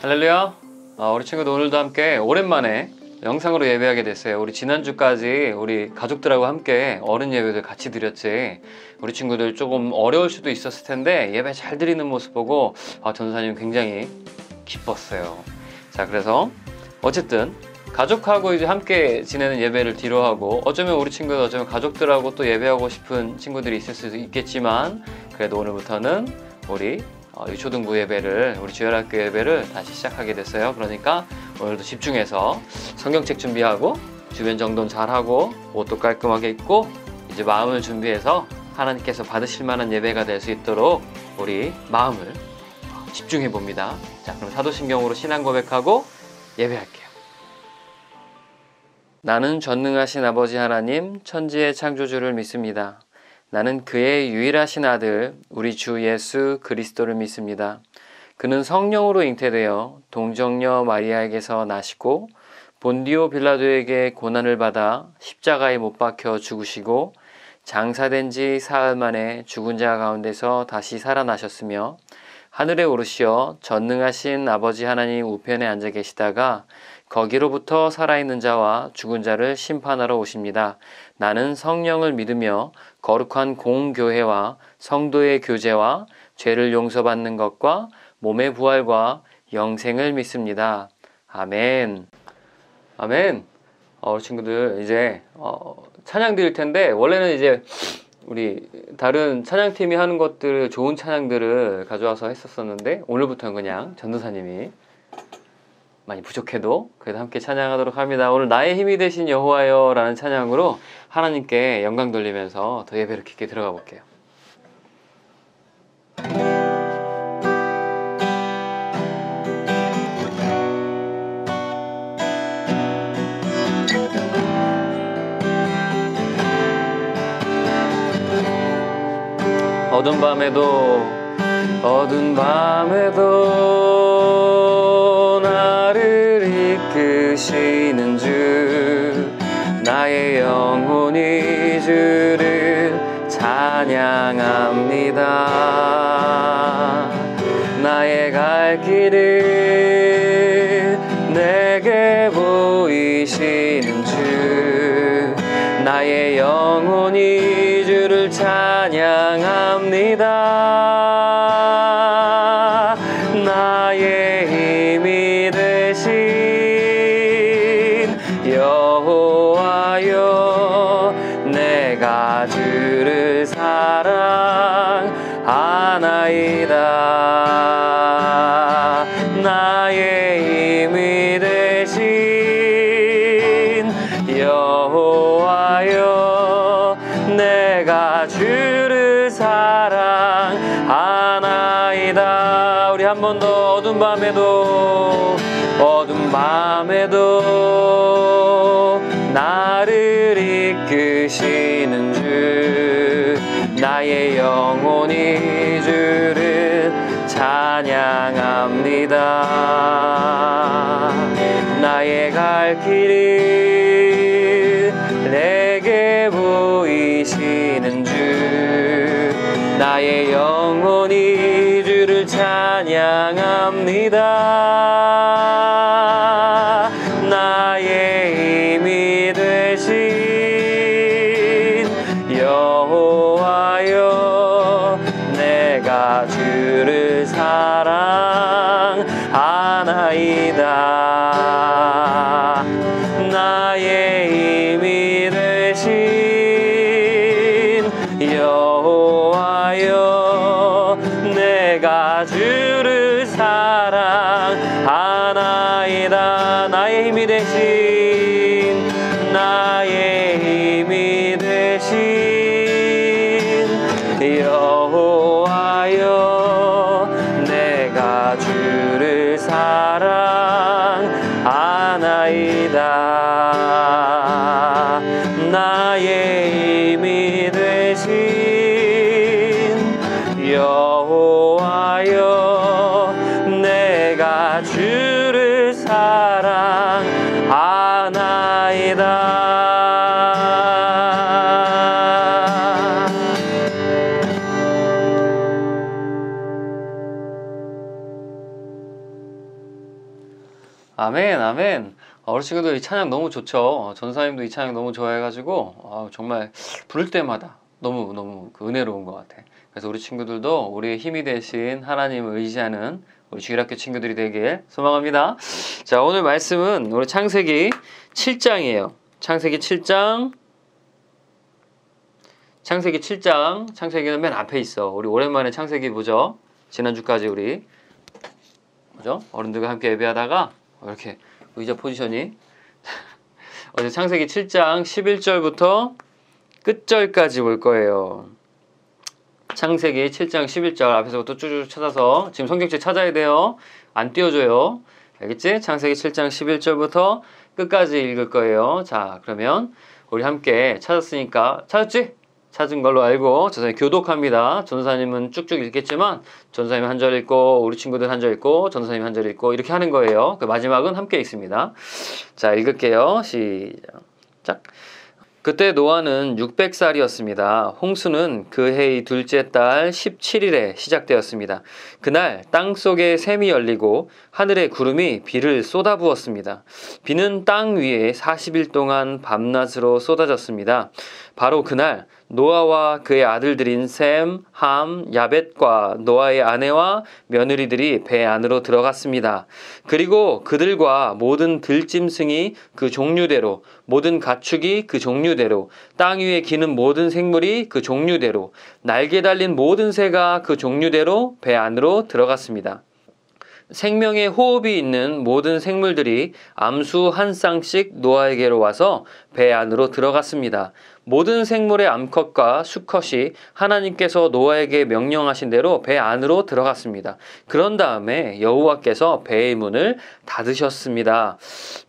할렐루야. 우리 친구들 오늘도 함께 오랜만에 영상으로 예배하게 됐어요. 우리 지난주까지 우리 가족들하고 함께 어른 예배를 같이 드렸지. 우리 친구들 조금 어려울 수도 있었을 텐데 예배 잘 드리는 모습 보고 전도사님 굉장히 기뻤어요. 자, 그래서 어쨌든 가족하고 이제 함께 지내는 예배를 뒤로 하고, 어쩌면 우리 친구들 어쩌면 가족들하고 또 예배하고 싶은 친구들이 있을 수도 있겠지만, 그래도 오늘부터는 우리 유초등부 예배를, 우리 주일학교 예배를 다시 시작하게 됐어요. 그러니까 오늘도 집중해서 성경책 준비하고 주변 정돈 잘하고 옷도 깔끔하게 입고 이제 마음을 준비해서 하나님께서 받으실 만한 예배가 될 수 있도록 우리 마음을 집중해 봅니다. 자, 그럼 사도신경으로 신앙 고백하고 예배할게요. 나는 전능하신 아버지 하나님, 천지의 창조주를 믿습니다. 나는 그의 유일하신 아들, 우리 주 예수 그리스도를 믿습니다. 그는 성령으로 잉태되어 동정녀 마리아에게서 나시고 본디오 빌라도에게 고난을 받아 십자가에 못 박혀 죽으시고 장사된 지 사흘 만에 죽은 자 가운데서 다시 살아나셨으며 하늘에 오르시어 전능하신 아버지 하나님 우편에 앉아 계시다가 거기로부터 살아있는 자와 죽은 자를 심판하러 오십니다. 나는 성령을 믿으며 거룩한 공교회와 성도의 교제와 죄를 용서받는 것과 몸의 부활과 영생을 믿습니다. 아멘. 아멘. 친구들 이제 찬양 드릴 텐데, 원래는 이제 우리 다른 찬양팀이 하는 것들, 좋은 찬양들을 가져와서 했었었는데 오늘부터는 그냥 전도사님이 많이 부족해도 그래도 함께 찬양하도록 합니다. 오늘 나의 힘이 되신 여호와여 라는 찬양으로 하나님께 영광 돌리면서 더 예배를 깊게 들어가 볼게요. 어두운 밤에도 나를 이끄시는 주, 나의 영혼이 주를 찬양합니다. 나의 갈 길을 내게 보이시는 주, 나의 영혼이 주를 찬양합니다. 나의 힘이 되신 여호와여, 내가 주를 사랑하나이다. 나의 힘이 되신 여호와여, 내가 주를 사랑하나이다. 우리 한 번 더. 어두운 밤에도 나를 이끄시는 주, 나의 영혼이 주를 찬양합니다. 나의 갈 길을 내게 보이시는 주, 나의 영혼이 주를 찬양합니다. 나의 힘이 되신 여호와여, 내가 주를 사랑하나이다. 나의 힘이 되신 여호와여, 내가 주를 사랑하나이다. 나의 힘이 되신, 나의 힘이 되신 여호와여, 내가 주를 사랑하나이다. 나의 힘이 되신 여호와여, 내가 주를 사랑하나이다. 아멘, 아멘. 우리 친구들 이 찬양 너무 좋죠. 전사님도 이 찬양 너무 좋아해가지고 정말 부를 때마다 너무 그 은혜로운 것 같아. 그래서 우리 친구들도 우리의 힘이 되신 하나님을 의지하는 우리 주일학교 친구들이 되길 소망합니다. 자, 오늘 말씀은 우리 창세기 7장이에요. 창세기 7장. 창세기는 맨 앞에 있어. 우리 오랜만에 창세기 보죠. 지난주까지 우리 그죠? 어른들과 함께 예배하다가 이렇게 의자 포지션이 어제 창세기 7장 11절부터 끝절까지 볼 거예요. 창세기 7장 11절 앞에서부터 쭉쭉 찾아서 지금 성경책 찾아야 돼요. 안 띄워줘요. 알겠지? 창세기 7장 11절부터 끝까지 읽을 거예요. 자, 그러면 우리 함께 찾았으니까 찾았지? 찾은 걸로 알고 전사님 교독합니다. 전사님은 쭉쭉 읽겠지만 전사님 한 절 읽고 우리 친구들 한 절 읽고 전사님 한 절 읽고 이렇게 하는 거예요. 그 마지막은 함께 읽습니다. 자, 읽을게요. 시작. 그때 노아는 600살이었습니다. 홍수는 그 해의 둘째 달 17일에 시작되었습니다. 그날 땅속에 샘이 열리고 하늘의 구름이 비를 쏟아부었습니다. 비는 땅 위에 40일 동안 밤낮으로 쏟아졌습니다. 바로 그날 노아와 그의 아들들인 셈, 함, 야벳과 노아의 아내와 며느리들이 배 안으로 들어갔습니다. 그리고 그들과 모든 들짐승이 그 종류대로, 모든 가축이 그 종류대로, 땅 위에 기는 모든 생물이 그 종류대로, 날개 달린 모든 새가 그 종류대로 배 안으로 들어갔습니다. 생명의 호흡이 있는 모든 생물들이 암수 한 쌍씩 노아에게로 와서 배 안으로 들어갔습니다. 모든 생물의 암컷과 수컷이 하나님께서 노아에게 명령하신 대로 배 안으로 들어갔습니다. 그런 다음에 여호와께서 배의 문을 닫으셨습니다.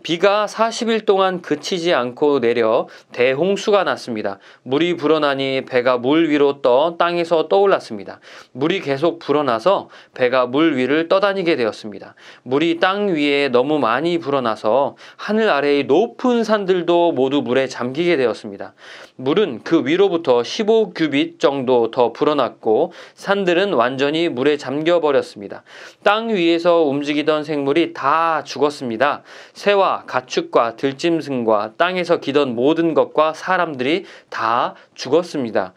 비가 40일 동안 그치지 않고 내려 대홍수가 났습니다. 물이 불어나니 배가 물 위로 떠 땅에서 떠올랐습니다. 물이 계속 불어나서 배가 물 위를 떠다니게 되었습니다. 물이 땅 위에 너무 많이 불어나서 하늘 아래의 높은 산들도 모두 물에 잠기게 되었습니다. 물은 그 위로부터 15규빗 정도 더 불어났고 산들은 완전히 물에 잠겨버렸습니다. 땅 위에서 움직이던 생물이 다 죽었습니다. 새와 가축과 들짐승과 땅에서 기던 모든 것과 사람들이 다 죽었습니다.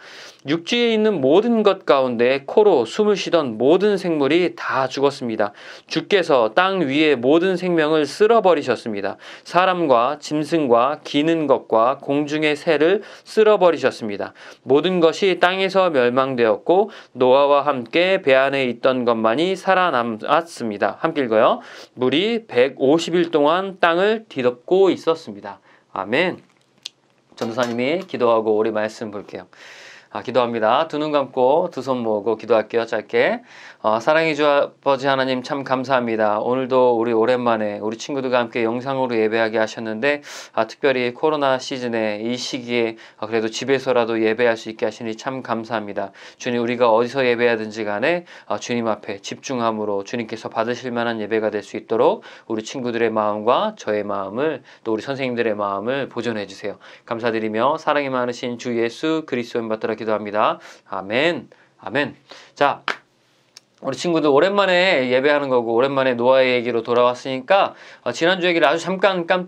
육지에 있는 모든 것 가운데 코로 숨을 쉬던 모든 생물이 다 죽었습니다. 주께서 땅 위의 모든 생명을 쓸어버리셨습니다. 사람과 짐승과 기는 것과 공중의 새를 쓸어버리셨습니다. 모든 것이 땅에서 멸망되었고 노아와 함께 배 안에 있던 것만이 살아남았습니다. 함께 읽어요. 물이 150일 동안 땅을 뒤덮고 있었습니다. 아멘. 전도사님이 기도하고 우리 말씀 볼게요. 기도합니다. 두 눈 감고 두 손 모으고 기도할게요. 짧게. 사랑의 주 아버지 하나님 참 감사합니다. 오늘도 우리 오랜만에 우리 친구들과 함께 영상으로 예배하게 하셨는데 특별히 코로나 시즌에 이 시기에 그래도 집에서라도 예배할 수 있게 하시니 참 감사합니다. 주님, 우리가 어디서 예배하든지 간에 주님 앞에 집중함으로 주님께서 받으실 만한 예배가 될 수 있도록 우리 친구들의 마음과 저의 마음을 또 우리 선생님들의 마음을 보존해 주세요. 감사드리며 사랑이 많으신 주 예수 그리스도인 받들어 기도합니다. 아멘. 아멘. 자, 우리 친구들 오랜만에 예배하는 거고 오랜만에 노아의 얘기로 돌아왔으니까 지난주 얘기를 아주 잠깐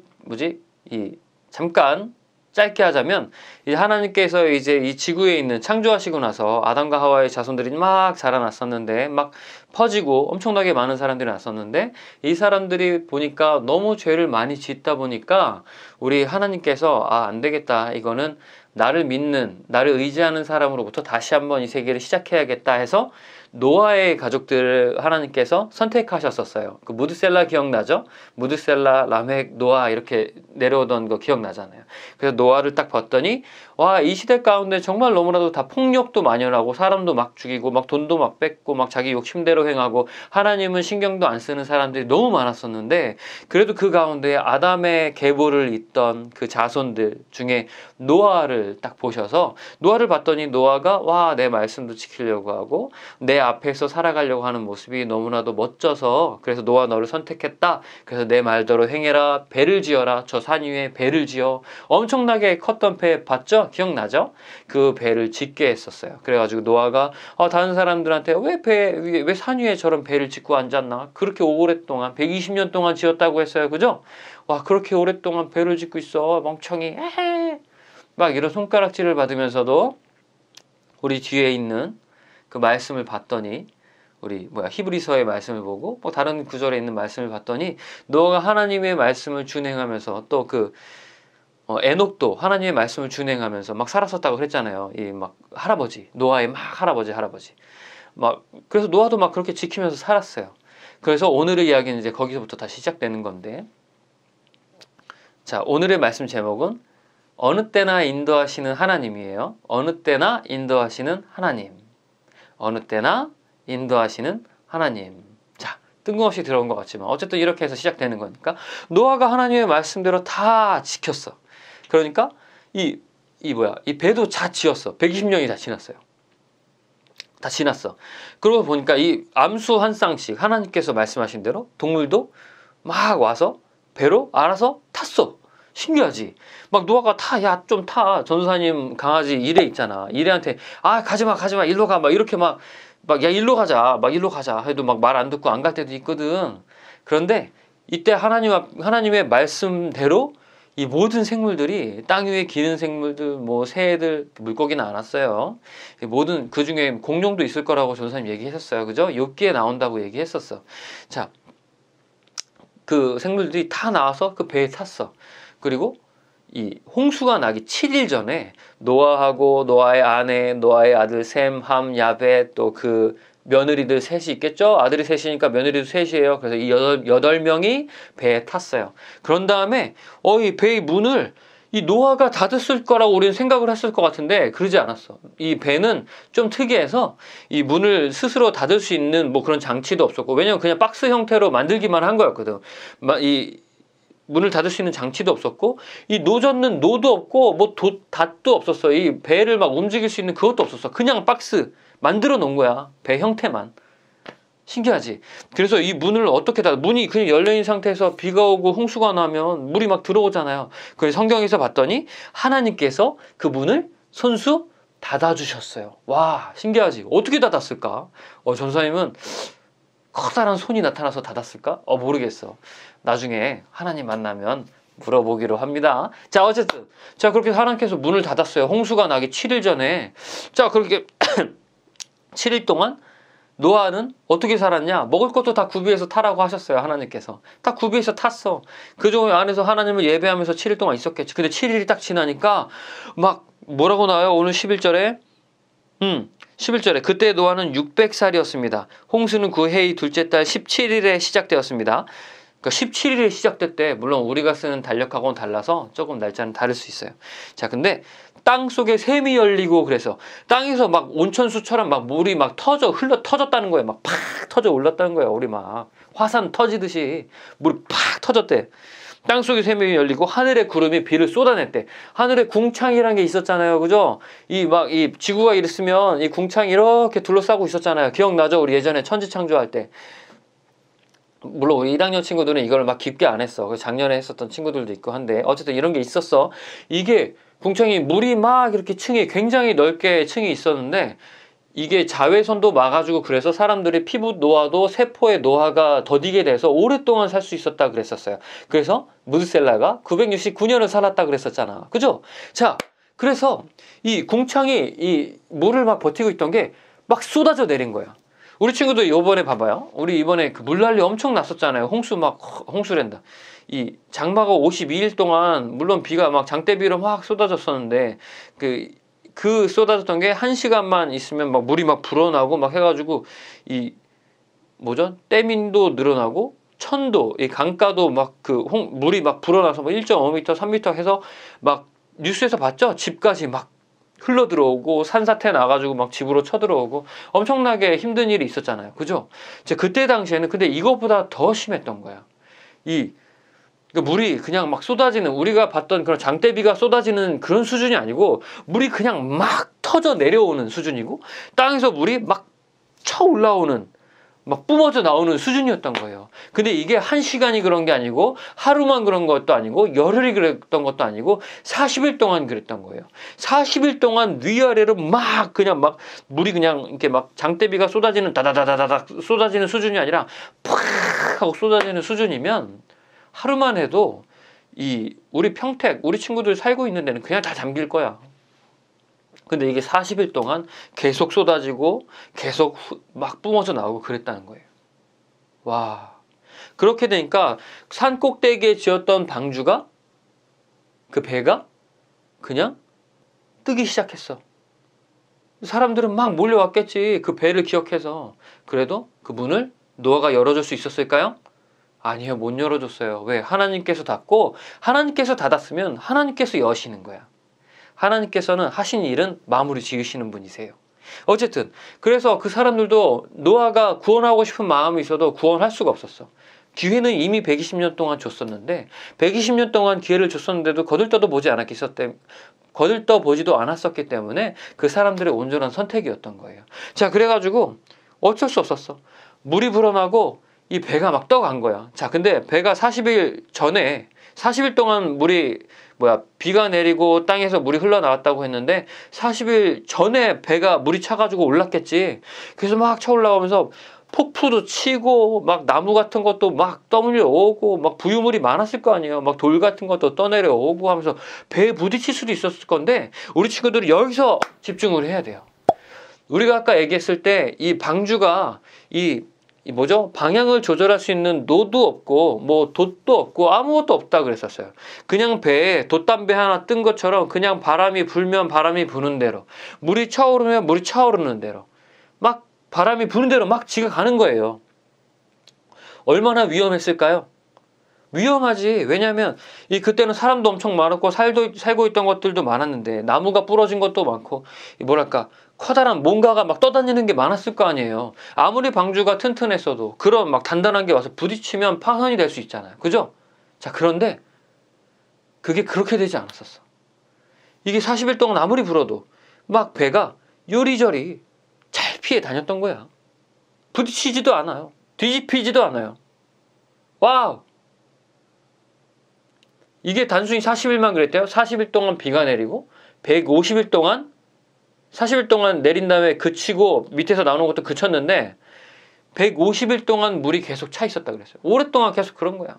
짧게 하자면 이제 하나님께서 이제 이 지구에 있는 창조하시고 나서 아담과 하와의 자손들이 막 자라났었는데 막 퍼지고 엄청나게 많은 사람들이 났었는데 이 사람들이 보니까 너무 죄를 많이 짓다 보니까 우리 하나님께서 안 되겠다, 이거는 나를 믿는, 나를 의지하는 사람으로부터 다시 한번 이 세계를 시작해야겠다 해서 노아의 가족들을 하나님께서 선택하셨었어요. 그 무드셀라 기억나죠? 무드셀라, 라멕, 노아 이렇게 내려오던 거 기억나잖아요. 그래서 노아를 딱 봤더니 와, 이 시대 가운데 정말 너무나도 다 폭력도 만연하고 사람도 막 죽이고 막 돈도 막 뺏고 막 자기 욕심대로 행하고 하나님은 신경도 안 쓰는 사람들이 너무 많았었는데 그래도 그 가운데 아담의 계보를 잇던 그 자손들 중에 노아를 딱 보셔서 노아를 봤더니 노아가 와, 내 말씀도 지키려고 하고 내 앞에서 살아가려고 하는 모습이 너무나도 멋져서 그래서 노아 너를 선택했다. 그래서 내 말대로 행해라. 배를 지어라. 저 산 위에 배를 지어. 엄청나게 컸던 배 봤죠? 그죠? 기억나죠? 그 배를 짓게 했었어요. 그래가지고 노아가 다른 사람들한테 왜 산 위에 저런 배를 짓고 앉았나? 그렇게 오랫동안 120년 동안 지었다고 했어요. 그죠? 와, 그렇게 오랫동안 배를 짓고 있어. 멍청이. 에헤. 막 이런 손가락질을 받으면서도 우리 뒤에 있는 그 말씀을 봤더니 우리 히브리서의 말씀을 보고 뭐 다른 구절에 있는 말씀을 봤더니 노아가 하나님의 말씀을 준행하면서 또 에녹도 하나님의 말씀을 준행하면서 막 살았었다고 그랬잖아요. 이 막 할아버지 노아의 막 할아버지 막 그래서 노아도 막 그렇게 지키면서 살았어요. 그래서 오늘의 이야기는 이제 거기서부터 다시 시작되는 건데, 자, 오늘의 말씀 제목은 어느 때나 인도하시는 하나님이에요. 어느 때나 인도하시는 하나님. 어느 때나 인도하시는 하나님. 자, 뜬금없이 들어온 것 같지만 어쨌든 이렇게 해서 시작되는 거니까 노아가 하나님의 말씀대로 다 지켰어. 그러니까 이 배도 다 지었어. 120년이 다 지났어요. 다 지났어. 그러고 보니까 이 암수 한 쌍씩 하나님께서 말씀하신 대로 동물도 막 와서 배로 알아서 탔어. 신기하지? 막 노아가 야, 좀 타. 전도사님 강아지 이래 있잖아. 이래한테 가지마 일로 가. 막 이렇게 야, 일로 가자 해도 막 말 안 듣고 안 갈 때도 있거든. 그런데 이때 하나님의 말씀대로 이 모든 생물들이 땅 위에 기는 생물들, 뭐 새들, 물고기는 안 왔어요. 모든 그 중에 공룡도 있을 거라고 전도사님 얘기했었어요. 그죠? 욥기에 나온다고 얘기했었어. 자, 그 생물들이 다 나와서 그 배에 탔어. 그리고 이 홍수가 나기 7일 전에 노아하고 노아의 아내, 노아의 아들 셈, 함, 야벳, 또 그 며느리들 셋이 있겠죠? 아들이 셋이니까 며느리도 셋이에요. 그래서 이 8명이 배에 탔어요. 그런 다음에 이 배의 문을 이 노아가 닫았을 거라고 우리는 생각을 했을 것 같은데 그러지 않았어. 이 배는 좀 특이해서 이 문을 스스로 닫을 수 있는 뭐 그런 장치도 없었고, 왜냐면 그냥 박스 형태로 만들기만 한 거였거든. 이 문을 닫을 수 있는 장치도 없었고, 이 노젓는 노도 없고 뭐 닷도 없었어. 이 배를 막 움직일 수 있는 그것도 없었어. 그냥 박스 만들어 놓은 거야. 배 형태만. 신기하지? 그래서 이 문을 어떻게 닫아? 문이 그냥 열려있는 상태에서 비가 오고 홍수가 나면 물이 막 들어오잖아요. 그래서 성경에서 봤더니 하나님께서 그 문을 손수 닫아주셨어요. 와, 신기하지? 어떻게 닫았을까? 전사님은 커다란 손이 나타나서 닫았을까? 모르겠어. 나중에 하나님 만나면 물어보기로 합니다. 자, 어쨌든 자, 그렇게 하나님께서 문을 닫았어요. 홍수가 나기 7일 전에. 자, 그렇게 7일 동안 노아는 어떻게 살았냐? 먹을 것도 다 구비해서 타라고 하셨어요. 하나님께서 다 구비해서 탔어. 그 종 안에서 하나님을 예배하면서 7일 동안 있었겠지. 근데 7일이 딱 지나니까 막 뭐라고 나와요? 오늘 11절에 11절에 그때 노아는 600살이었습니다. 홍수는 그 해의 둘째 달 17일에 시작되었습니다. 그러니까 17일에 시작됐대. 물론 우리가 쓰는 달력하고는 달라서 조금 날짜는 다를 수 있어요. 자, 근데 땅 속에 샘이 열리고 그래서 땅에서 막 온천수처럼 막 물이 막 터졌다는 거예요. 막 팍 터져 올랐다는 거예요. 우리 막 화산 터지듯이 물이 팍 터졌대. 땅 속에 샘이 열리고 하늘의 구름이 비를 쏟아냈대. 하늘에 궁창이라는 게 있었잖아요. 그죠? 이 지구가 이랬으면 이 궁창이 이렇게 둘러싸고 있었잖아요. 기억나죠? 우리 예전에 천지창조할 때. 물론 우리 1학년 친구들은 이걸 막 깊게 안 했어. 작년에 했었던 친구들도 있고 한데 어쨌든 이런 게 있었어. 이게 궁창이 물이 막 이렇게 굉장히 넓게 층이 있었는데 이게 자외선도 막아주고 그래서 사람들의 피부 노화도 세포의 노화가 더디게 돼서 오랫동안 살 수 있었다 그랬었어요. 그래서 무드셀라가 969년을 살았다 그랬었잖아. 그죠? 자, 그래서 이 궁창이 이 물을 막 버티고 있던 게 막 쏟아져 내린 거야. 우리 친구들 이번에 봐봐요. 우리 이번에 그 물난리 엄청 났었잖아요. 홍수랜다. 이 장마가 52일 동안 물론 비가 막 장대비로 막 쏟아졌었는데 그 쏟아졌던 게 1시간만 있으면 막 물이 막 불어나고 막 해가지고 댐인도 늘어나고 천도, 이 강가도 막 물이 막 불어나서 막 1.5m, 3m 해서 막 뉴스에서 봤죠? 집까지 막 흘러 들어오고 산사태 나가지고 막 집으로 쳐들어오고 엄청나게 힘든 일이 있었잖아요. 그죠? 그때 당시에는 근데 이것보다 더 심했던 거야. 물이 그냥 막 쏟아지는, 우리가 봤던 그런 장대비가 쏟아지는 그런 수준이 아니고 물이 그냥 막 터져 내려오는 수준이고 땅에서 물이 막 쳐 올라오는 막 뿜어져 나오는 수준이었던 거예요. 근데 이게 1시간이 그런 게 아니고 하루만 그런 것도 아니고 열흘이 그랬던 것도 아니고 40일 동안 그랬던 거예요. 40일 동안 위아래로 막 그냥 막 물이 그냥 이렇게 막 장대비가 쏟아지는 다다다다닥 쏟아지는 수준이 아니라 팍 하고 쏟아지는 수준이면 하루만 해도 이 우리 평택 우리 친구들 살고 있는 데는 그냥 다 잠길 거야. 근데 이게 40일 동안 계속 쏟아지고 계속 막 뿜어져 나오고 그랬다는 거예요. 와, 그렇게 되니까 산 꼭대기에 지었던 방주가 그 배가 그냥 뜨기 시작했어. 사람들은 막 몰려왔겠지. 그 배를 기억해서. 그래도 그 문을 노아가 열어줄 수 있었을까요? 아니요, 못 열어줬어요. 왜? 하나님께서 닫고 하나님께서 닫았으면 하나님께서 여시는 거야. 하나님께서는 하신 일은 마무리 지으시는 분이세요. 어쨌든 그래서 그 사람들도 노아가 구원하고 싶은 마음이 있어도 구원할 수가 없었어. 기회는 이미 120년 동안 줬었는데 120년 동안 기회를 줬었는데도 거들떠보지도 않았었기 때문에 그 사람들의 온전한 선택이었던 거예요. 자, 그래가지고 어쩔 수 없었어. 물이 불어나고 이 배가 막 떠간 거야. 자, 근데 배가 40일 동안 비가 내리고 땅에서 물이 흘러나왔다고 했는데 40일 전에 배가 물이 차가지고 올랐겠지. 그래서 막 차올라오면서 폭풍도 치고 막 나무 같은 것도 막 떠밀려 오고 막 부유물이 많았을 거 아니에요. 막 돌 같은 것도 떠내려 오고 하면서 배에 부딪힐 수도 있었을 건데 우리 친구들이 여기서 집중을 해야 돼요. 우리가 아까 얘기했을 때 이 방주가 방향을 조절할 수 있는 노도 없고 뭐 돛도 없고 아무것도 없다 그랬었어요. 그냥 배에 돛담배 하나 뜬 것처럼 그냥 바람이 불면 바람이 부는 대로, 물이 차오르면 물이 차오르는 대로 막 바람이 부는 대로 막 지가 가는 거예요. 얼마나 위험했을까요? 위험하지. 왜냐하면 그때는 사람도 엄청 많았고 살고 있던 것들도 많았는데 나무가 부러진 것도 많고 커다란 뭔가가 막 떠다니는 게 많았을 거 아니에요. 아무리 방주가 튼튼했어도 그런 막 단단한 게 와서 부딪히면 파손이 될 수 있잖아요. 그죠? 자, 그런데 그게 그렇게 되지 않았었어. 이게 40일 동안 아무리 불어도 막 배가 요리저리 잘 피해 다녔던 거야. 부딪히지도 않아요. 뒤집히지도 않아요. 와우! 이게 단순히 40일만 그랬대요. 40일 동안 비가 내리고 40일 동안 내린 다음에 그치고 밑에서 나오는 것도 그쳤는데 150일 동안 물이 계속 차 있었다 그랬어요. 오랫동안 계속 그런 거야.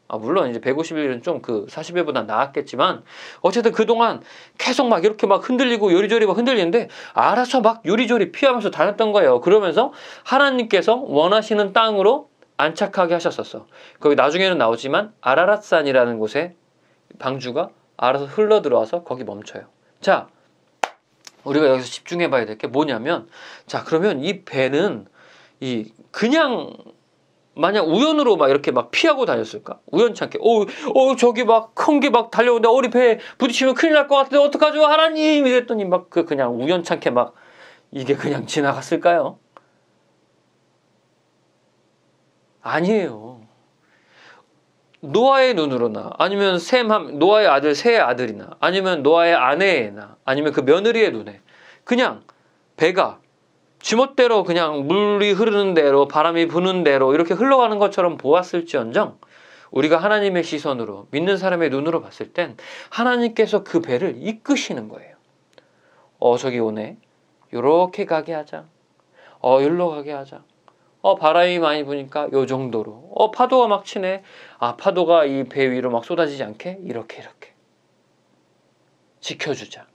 물론 이제 150일은 좀 40일보다 나았겠지만 어쨌든 그동안 계속 막 이렇게 막 흔들리고 요리조리 막 흔들리는데 알아서 막 요리조리 피하면서 다녔던 거예요. 그러면서 하나님께서 원하시는 땅으로 안착하게 하셨었어. 거기 나중에는 나오지만 아라랏산이라는 곳에 방주가 알아서 흘러 들어와서 거기 멈춰요. 자, 우리가 여기서 집중해 봐야 될 게 뭐냐면, 자, 그러면 이 배는 그냥 만약 우연으로 막 이렇게 막 피하고 다녔을까? 우연찮게 저기 막 큰 게 막 달려오는데 우리 배에 부딪히면 큰일 날 것 같은데 어떡하죠 하나님 이랬더니 막 그냥 우연찮게 막 이게 그냥 지나갔을까요? 아니에요. 노아의 눈으로나 아니면 노아의 아들 셈의 아들이나 아니면 노아의 아내나 아니면 그 며느리의 눈에 그냥 배가 지멋대로 그냥 물이 흐르는 대로 바람이 부는 대로 이렇게 흘러가는 것처럼 보았을지언정 우리가 하나님의 시선으로 믿는 사람의 눈으로 봤을 땐 하나님께서 그 배를 이끄시는 거예요. 저기 오네. 요렇게 가게 하자. 여기로 가게 하자. 바람이 많이 부니까 요 정도로. 파도가 막 치네. 파도가 이 배 위로 막 쏟아지지 않게 이렇게 지켜주자.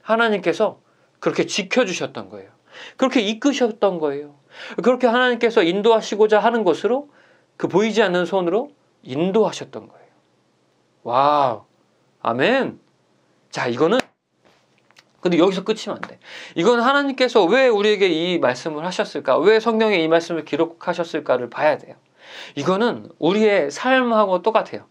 하나님께서 그렇게 지켜주셨던 거예요. 그렇게 이끄셨던 거예요. 그렇게 하나님께서 인도하시고자 하는 것으로 그 보이지 않는 손으로 인도하셨던 거예요. 와우. 아멘. 자, 이거는 근데 여기서 끝이면 안 돼. 이건 하나님께서 왜 우리에게 이 말씀을 하셨을까? 왜 성경에 이 말씀을 기록하셨을까를 봐야 돼요. 이거는 우리의 삶하고 똑같아요.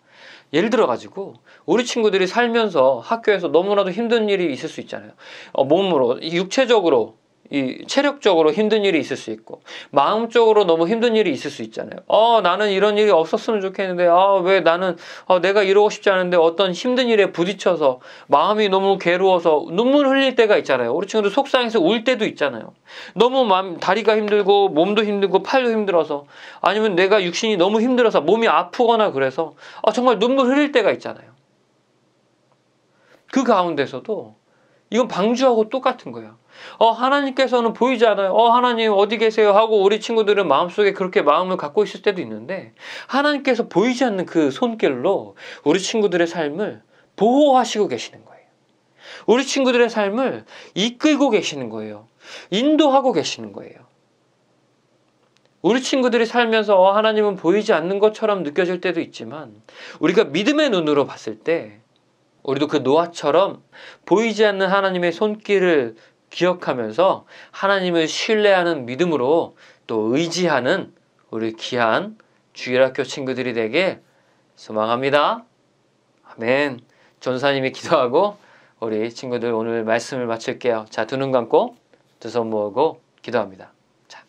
예를 들어가지고 우리 친구들이 살면서 학교에서 너무나도 힘든 일이 있을 수 있잖아요. 몸으로, 육체적으로 이 체력적으로 힘든 일이 있을 수 있고 마음적으로 너무 힘든 일이 있을 수 있잖아요. 나는 이런 일이 없었으면 좋겠는데 왜 나는 내가 이러고 싶지 않은데 어떤 힘든 일에 부딪혀서 마음이 너무 괴로워서 눈물 흘릴 때가 있잖아요. 우리 친구들 속상해서 울 때도 있잖아요. 너무 다리가 힘들고 몸도 힘들고 팔도 힘들어서 아니면 내가 육신이 너무 힘들어서 몸이 아프거나 그래서 정말 눈물 흘릴 때가 있잖아요. 그 가운데서도 이건 방주하고 똑같은 거예요. 하나님께서는 보이지 않아요. 하나님 어디 계세요? 하고 우리 친구들은 마음속에 그렇게 마음을 갖고 있을 때도 있는데 하나님께서 보이지 않는 그 손길로 우리 친구들의 삶을 보호하시고 계시는 거예요. 우리 친구들의 삶을 이끌고 계시는 거예요. 인도하고 계시는 거예요. 우리 친구들이 살면서 하나님은 보이지 않는 것처럼 느껴질 때도 있지만 우리가 믿음의 눈으로 봤을 때 우리도 그 노아처럼 보이지 않는 하나님의 손길을 기억하면서 하나님을 신뢰하는 믿음으로 또 의지하는 우리 귀한 주일학교 친구들이 되게 소망합니다. 아멘. 전사님이 기도하고 우리 친구들 오늘 말씀을 마칠게요. 자, 두 눈 감고 두 손 모으고 기도합니다. 자,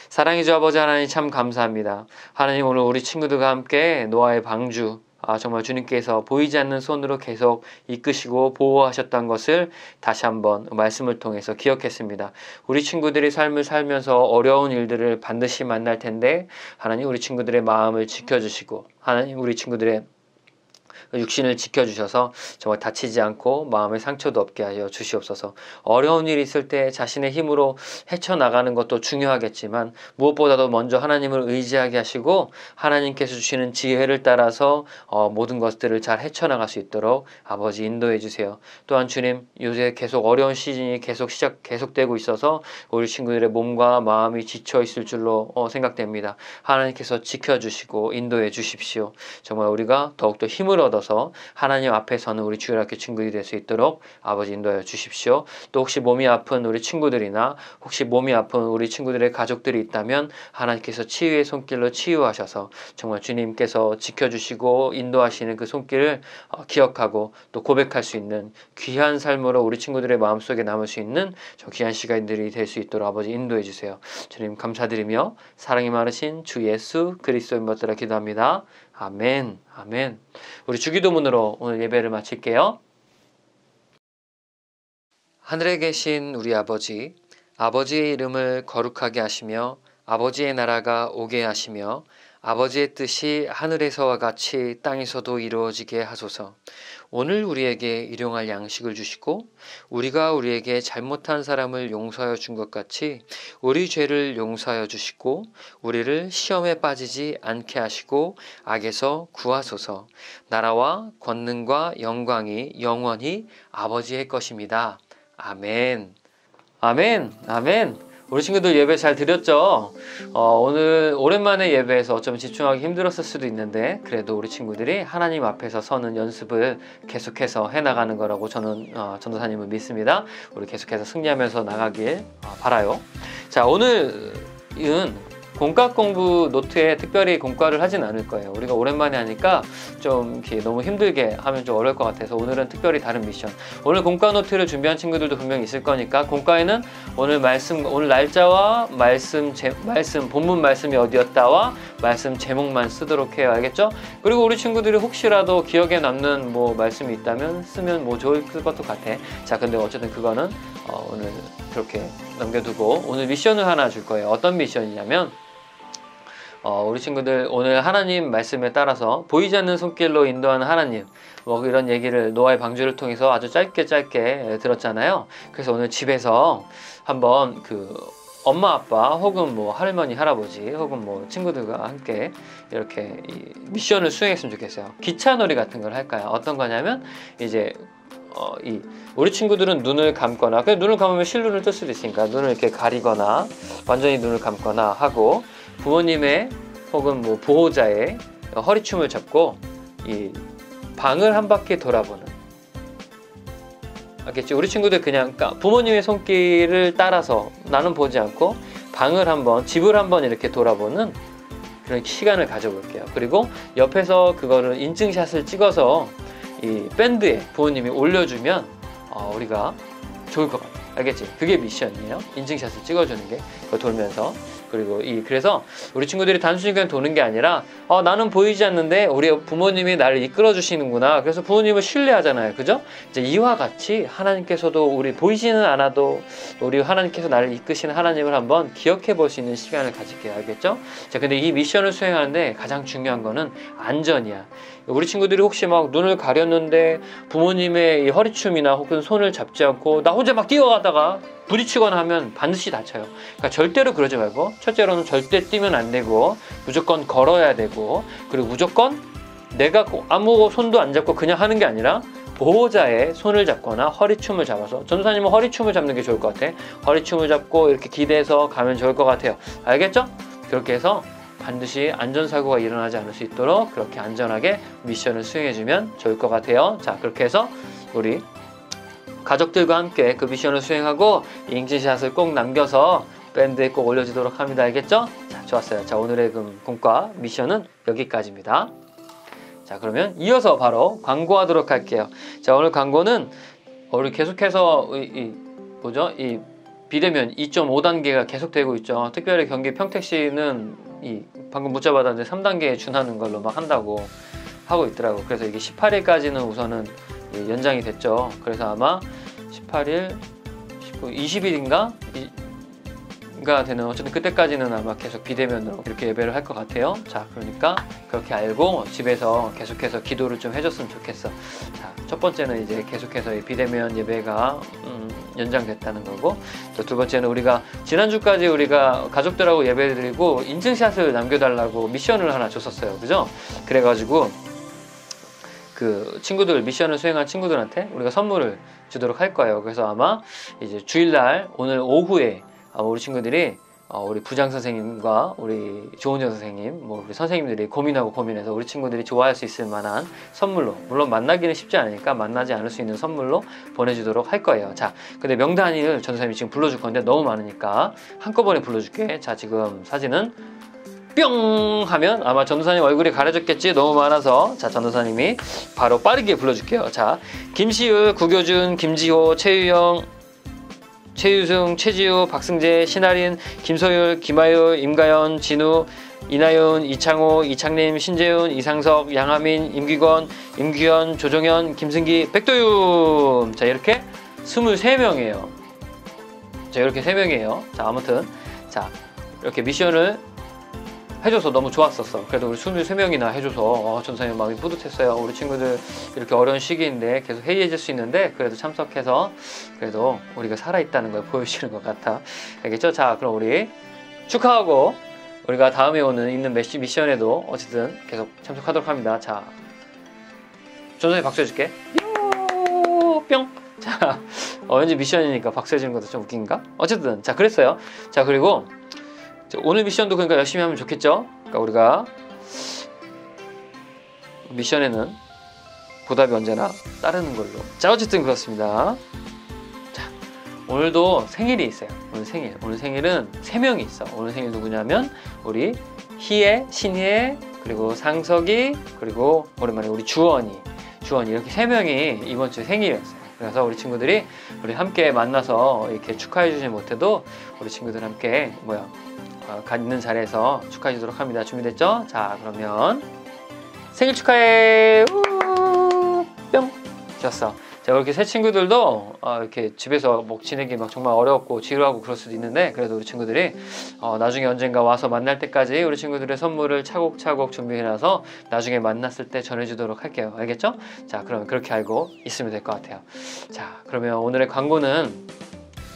사랑의 주 아버지 하나님 참 감사합니다. 하나님 오늘 우리 친구들과 함께 노아의 방주 정말 주님께서 보이지 않는 손으로 계속 이끄시고 보호하셨던 것을 다시 한번 말씀을 통해서 기억했습니다. 우리 친구들이 삶을 살면서 어려운 일들을 반드시 만날 텐데 하나님 우리 친구들의 마음을 지켜주시고 하나님 우리 친구들의 육신을 지켜주셔서 정말 다치지 않고 마음의 상처도 없게 하여 주시옵소서. 어려운 일이 있을 때 자신의 힘으로 헤쳐나가는 것도 중요하겠지만 무엇보다도 먼저 하나님을 의지하게 하시고 하나님께서 주시는 지혜를 따라서 모든 것들을 잘 헤쳐나갈 수 있도록 아버지 인도해 주세요. 또한 주님 요새 계속 어려운 시즌이 계속되고 있어서 우리 친구들의 몸과 마음이 지쳐 있을 줄로 생각됩니다. 하나님께서 지켜주시고 인도해 주십시오. 정말 우리가 더욱더 힘을 얻어서 하나님 앞에서는 우리 주일학교 친구들이 될 수 있도록 아버지 인도하여 주십시오. 또 혹시 몸이 아픈 우리 친구들이나 혹시 몸이 아픈 우리 친구들의 가족들이 있다면 하나님께서 치유의 손길로 치유하셔서 정말 주님께서 지켜주시고 인도하시는 그 손길을 기억하고 또 고백할 수 있는 귀한 삶으로 우리 친구들의 마음속에 남을 수 있는 저 귀한 시간들이 될 수 있도록 아버지 인도해 주세요. 주님 감사드리며 사랑이 많으신 주 예수 그리스도인 것들을 기도합니다. 아멘. 아멘. 우리 주기도문으로 오늘 예배를 마칠게요. 하늘에 계신 우리 아버지, 아버지의 이름을 거룩하게 하시며 아버지의 나라가 오게 하시며 아버지의 뜻이 하늘에서와 같이 땅에서도 이루어지게 하소서. 오늘 우리에게 일용할 양식을 주시고 우리가 우리에게 잘못한 사람을 용서하여 준 것 같이 우리 죄를 용서하여 주시고 우리를 시험에 빠지지 않게 하시고 악에서 구하소서. 나라와 권능과 영광이 영원히 아버지의 것입니다. 아멘. 아멘. 아멘. 우리 친구들 예배 잘 드렸죠? 오늘 오랜만에 예배에서 어쩌면 집중하기 힘들었을 수도 있는데 그래도 우리 친구들이 하나님 앞에서 서는 연습을 계속해서 해나가는 거라고 저는 전도사님을 믿습니다. 우리 계속해서 승리하면서 나가길 바라요. 자, 오늘은 공과 공부 노트에 특별히 공과를 하진 않을 거예요. 우리가 오랜만에 하니까 좀 이렇게 너무 힘들게 하면 좀 어려울 것 같아서 오늘은 특별히 다른 미션. 오늘 공과 노트를 준비한 친구들도 분명히 있을 거니까 공과에는 오늘 날짜와 말씀 본문 말씀이 어디였다와 말씀 제목만 쓰도록 해요. 알겠죠? 그리고 우리 친구들이 혹시라도 기억에 남는 말씀이 있다면 쓰면 좋을 것도 같아. 자, 근데 어쨌든 그거는 오늘 그렇게 넘겨두고 오늘 미션을 하나 줄 거예요. 어떤 미션이냐면 우리 친구들 오늘 하나님 말씀에 따라서 보이지 않는 손길로 인도하는 하나님 이런 얘기를 노아의 방주를 통해서 아주 짧게 들었잖아요. 그래서 오늘 집에서 한번 엄마 아빠 혹은 할머니 할아버지 혹은 친구들과 함께 이렇게 미션을 수행했으면 좋겠어요. 기차놀이 같은 걸 할까요? 어떤 거냐면 이제 우리 친구들은 눈을 감거나 눈을 감으면 실눈을 뜰 수도 있으니까 눈을 이렇게 가리거나 완전히 눈을 감거나 하고 부모님의 혹은 보호자의 허리춤을 잡고 이 방을 한 바퀴 돌아보는, 알겠지? 우리 친구들 그냥 부모님의 손길을 따라서 나는 보지 않고 집을 한번 이렇게 돌아보는 그런 시간을 가져볼게요. 그리고 옆에서 그거를 인증샷을 찍어서 이 밴드에 부모님이 올려주면 우리가 좋을 것 같아요. 알겠지? 그게 미션이에요. 인증샷을 찍어주는 게. 그거 돌면서. 그리고 그래서 우리 친구들이 단순히 그냥 도는 게 아니라 나는 보이지 않는데 우리 부모님이 나를 이끌어 주시는구나. 그래서 부모님을 신뢰하잖아요. 그죠? 이제 이와 같이 하나님께서도 우리 보이지는 않아도 우리 하나님께서 나를 이끄시는 하나님을 한번 기억해 볼 수 있는 시간을 가질게요. 알겠죠? 자, 근데 이 미션을 수행하는데 가장 중요한 거는 안전이야. 우리 친구들이 혹시 막 눈을 가렸는데 부모님의 이 허리춤이나 혹은 손을 잡지 않고 나 혼자 막 뛰어가다가 부딪히거나 하면 반드시 다쳐요. 그러니까 절대로 그러지 말고, 첫째로는 절대 뛰면 안 되고 무조건 걸어야 되고, 그리고 무조건 내가 아무 손도 안 잡고 그냥 하는 게 아니라 보호자의 손을 잡거나 허리춤을 잡아서, 전도사님은 허리춤을 잡는 게 좋을 것 같아. 허리춤을 잡고 이렇게 기대서 가면 좋을 것 같아요. 알겠죠? 그렇게 해서 반드시 안전사고가 일어나지 않을 수 있도록 그렇게 안전하게 미션을 수행해주면 좋을 것 같아요. 자, 그렇게 해서 우리 가족들과 함께 그 미션을 수행하고 인증샷을 꼭 남겨서 밴드에 꼭 올려주도록 합니다. 알겠죠? 자, 좋았어요. 자, 오늘의 공과 미션은 여기까지입니다. 자, 그러면 이어서 바로 광고하도록 할게요. 자, 오늘 광고는 우리 계속해서 이 비대면 2.5단계가 계속되고 있죠. 특별히 경기 평택시는 방금 문자 받았는데 3단계에 준하는 걸로 막 한다고 하고 있더라고. 그래서 이게 18일까지는 우선은 연장이 됐죠. 그래서 아마 18일, 19, 20일인가? 가 되는, 어쨌든 그때까지는 아마 계속 비대면으로 이렇게 예배를 할 것 같아요. 자, 그러니까 그렇게 알고 집에서 계속해서 기도를 좀 해줬으면 좋겠어. 자, 첫 번째는 이제 계속해서 비대면 예배가 연장됐다는 거고, 또 두 번째는 우리가 지난주까지 우리가 가족들하고 예배를 드리고 인증샷을 남겨달라고 미션을 하나 줬었어요. 그죠? 그래가지고 그 친구들, 미션을 수행한 친구들한테 우리가 선물을 주도록 할 거예요. 그래서 아마 이제 주일날 오늘 오후에 우리 친구들이 우리 부장 선생님과 우리 조은정 선생님, 우리 선생님들이 고민해서 우리 친구들이 좋아할 수 있을 만한 선물로, 물론 만나기는 쉽지 않으니까 만나지 않을 수 있는 선물로 보내주도록 할 거예요. 자, 근데 명단을 전도사님이 지금 불러줄 건데 너무 많으니까 한꺼번에 불러줄게. 자, 지금 사진은 뿅 하면 아마 전도사님 얼굴이 가려졌겠지. 너무 많아서. 자, 전도사님이 바로 빠르게 불러줄게요. 자, 김시율, 구교준, 김지호, 최유영, 최유승, 최지우, 박승재, 신아린, 김소율, 김하율, 임가연, 진우, 이나윤, 이창호, 이창림, 신재훈, 이상석, 양하민, 임기권, 임규현, 조정현, 김승기, 백도윤. 자, 이렇게 23명이에요. 자, 이렇게 3명이에요. 자, 아무튼 자, 이렇게 미션을 해줘서 너무 좋았었어. 그래도 우리 23명이나 해줘서 전사님 마음이 뿌듯했어요. 우리 친구들 이렇게 어려운 시기인데 계속 해이해질 수 있는데 그래도 참석해서 그래도 우리가 살아있다는 걸 보여주시는 것 같아. 알겠죠? 자, 그럼 우리 축하하고 우리가 다음에 있는 미션에도 어쨌든 계속 참석하도록 합니다. 자, 전사님 박수 해줄게. 뿅! 자, 왠지 미션이니까 박수 해주는 것도 좀 웃긴가? 어쨌든 자, 그랬어요. 자, 그리고 오늘 미션도 그러니까 열심히 하면 좋겠죠? 그러니까 우리가 미션에는 보답이 언제나 따르는 걸로. 자, 어쨌든 그렇습니다. 자, 오늘도 생일이 있어요. 오늘 생일은 3명이 있어. 오늘 생일 누구냐면 우리 희애, 신희애, 그리고 상석이, 그리고 오랜만에 우리 주원이 이렇게 3명이 이번 주 생일이었어요. 그래서 우리 친구들이 우리 함께 만나서 이렇게 축하해 주지 못해도 우리 친구들 함께 있는 자리에서 축하해 주도록 합니다. 준비됐죠? 자, 그러면 생일 축하해. 뿅. 좋았어. 자, 그렇게 새 친구들도 이렇게 집에서 지내기 정말 어렵고 지루하고 그럴 수도 있는데 그래도 우리 친구들이 나중에 언젠가 와서 만날 때까지 우리 친구들의 선물을 차곡차곡 준비해놔서 나중에 만났을 때 전해주도록 할게요. 알겠죠? 자, 그러면 그렇게 알고 있으면 될 것 같아요. 자, 그러면 오늘의 광고는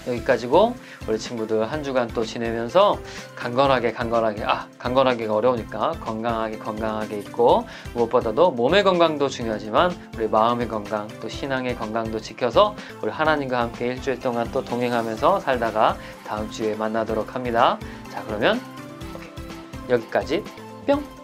여기까지고, 우리 친구들 한 주간 또 지내면서 강건하게가 어려우니까 건강하게 있고, 무엇보다도 몸의 건강도 중요하지만 우리 마음의 건강, 또 신앙의 건강도 지켜서 우리 하나님과 함께 일주일 동안 또 동행하면서 살다가 다음 주에 만나도록 합니다. 자, 그러면 여기까지 뿅!